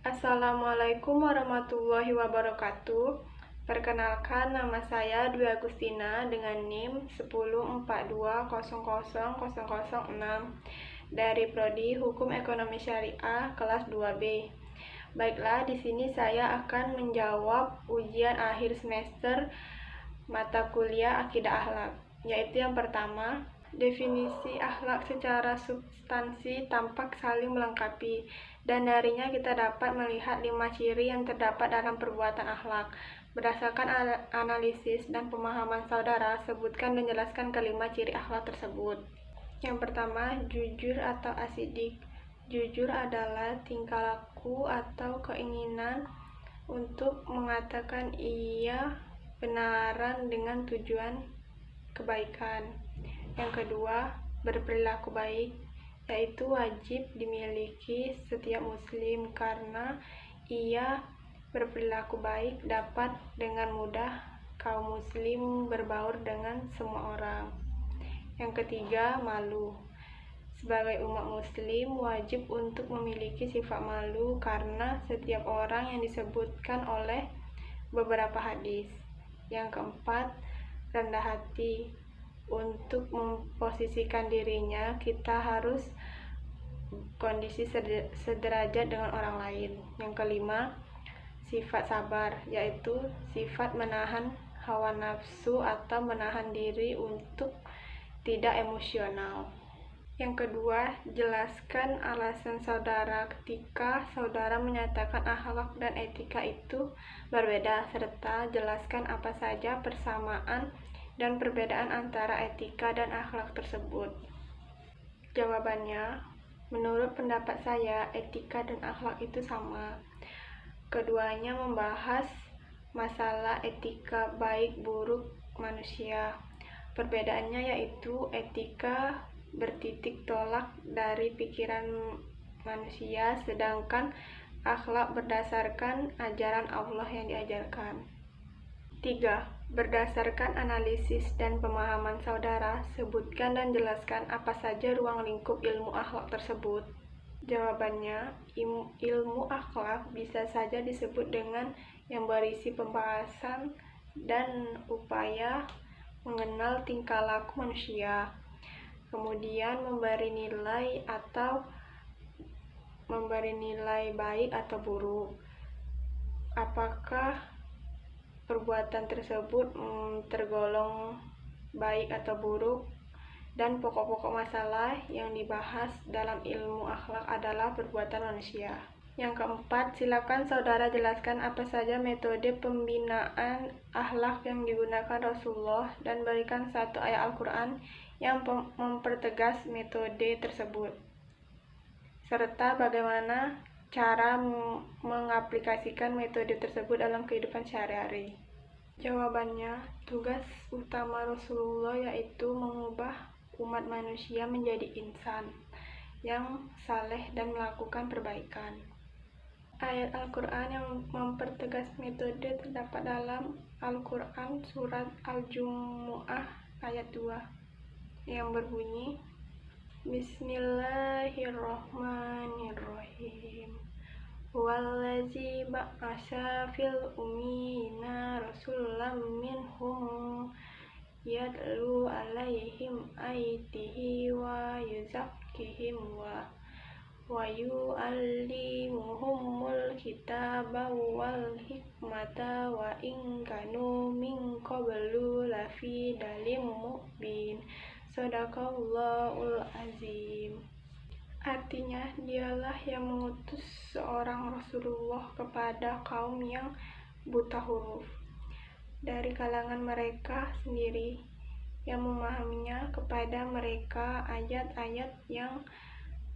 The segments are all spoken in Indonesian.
Assalamualaikum warahmatullahi wabarakatuh. Perkenalkan, nama saya Dwi Agustina dengan NIM 1042000006 dari Prodi Hukum Ekonomi Syariah kelas 2B. Baiklah, di sini saya akan menjawab ujian akhir semester mata kuliah Akidah Akhlak, yaitu yang pertama, definisi akhlak secara substansi tampak saling melengkapi, dan darinya kita dapat melihat 5 ciri yang terdapat dalam perbuatan akhlak. Berdasarkan analisis dan pemahaman saudara, sebutkan dan jelaskan kelima ciri akhlak tersebut. Yang pertama, jujur atau asidik. Jujur adalah tingkah laku atau keinginan untuk mengatakan iya benaran dengan tujuan kebaikan. Yang kedua, berperilaku baik, yaitu wajib dimiliki setiap muslim karena ia berperilaku baik dapat dengan mudah kaum muslim berbaur dengan semua orang. Yang ketiga, malu. Sebagai umat muslim wajib untuk memiliki sifat malu karena setiap orang yang disebutkan oleh beberapa hadis. Yang keempat, rendah hati. Untuk memposisikan dirinya, kita harus kondisi sederajat dengan orang lain. Yang kelima, sifat sabar, yaitu sifat menahan hawa nafsu atau menahan diri untuk tidak emosional. Yang kedua, jelaskan alasan saudara ketika saudara menyatakan akhlak dan etika itu berbeda, serta jelaskan apa saja persamaan dan perbedaan antara etika dan akhlak tersebut. Jawabannya, menurut pendapat saya, etika dan akhlak itu sama. Keduanya membahas masalah etika baik buruk manusia. Perbedaannya yaitu etika bertitik tolak dari pikiran manusia, sedangkan akhlak berdasarkan ajaran Allah yang diajarkan. 3. Berdasarkan analisis dan pemahaman saudara, sebutkan dan jelaskan apa saja ruang lingkup ilmu akhlak tersebut. Jawabannya, ilmu akhlak bisa saja disebut dengan yang berisi pembahasan dan upaya mengenal tingkah laku manusia, kemudian memberi nilai baik atau buruk. Apakah perbuatan tersebut tergolong baik atau buruk, dan pokok-pokok masalah yang dibahas dalam ilmu akhlak adalah perbuatan manusia. Yang keempat, silakan saudara jelaskan apa saja metode pembinaan akhlak yang digunakan Rasulullah dan berikan satu ayat Al-Quran yang mempertegas metode tersebut, serta bagaimana cara mengaplikasikan metode tersebut dalam kehidupan sehari-hari. Jawabannya, tugas utama Rasulullah yaitu mengubah umat manusia menjadi insan yang saleh dan melakukan perbaikan. Ayat Al-Quran yang mempertegas metode terdapat dalam Al-Quran surat Al-Jumu'ah ayat 2 yang berbunyi, Bismillahirrahmanirrahim. Wallazi ba'asa fil ummiyina rasulam minhum yadlu alaihim ayatihi wa yuzakkihim wa yu'allimuhumul kitaba wal hikmata wa in kanu min qablu lafi dalim mubin. Shadaqallahul azim. Artinya, dialah yang mengutus seorang Rasulullah kepada kaum yang buta huruf dari kalangan mereka sendiri, yang memahaminya kepada mereka ayat-ayat yang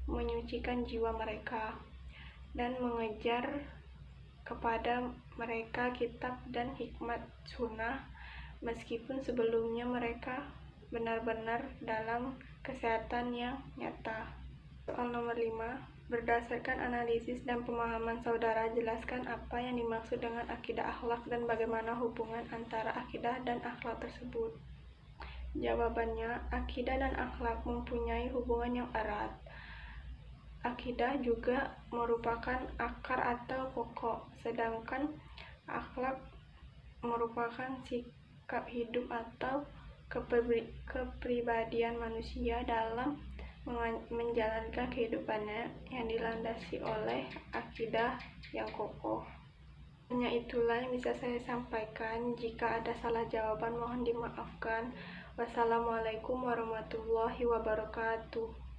menyucikan jiwa mereka, dan mengejar kepada mereka kitab dan hikmat sunnah, meskipun sebelumnya mereka benar-benar dalam kesehatan yang nyata. Soal nomor 5, berdasarkan analisis dan pemahaman saudara, jelaskan apa yang dimaksud dengan akidah akhlak dan bagaimana hubungan antara akidah dan akhlak tersebut. Jawabannya, akidah dan akhlak mempunyai hubungan yang erat. Akidah juga merupakan akar atau pokok, sedangkan akhlak merupakan sikap hidup atau kepribadian manusia dalam menjalankan kehidupannya yang dilandasi oleh akidah yang kokoh. Hanya itulah yang bisa saya sampaikan. Jika ada salah jawaban mohon dimaafkan. Wassalamualaikum warahmatullahi wabarakatuh.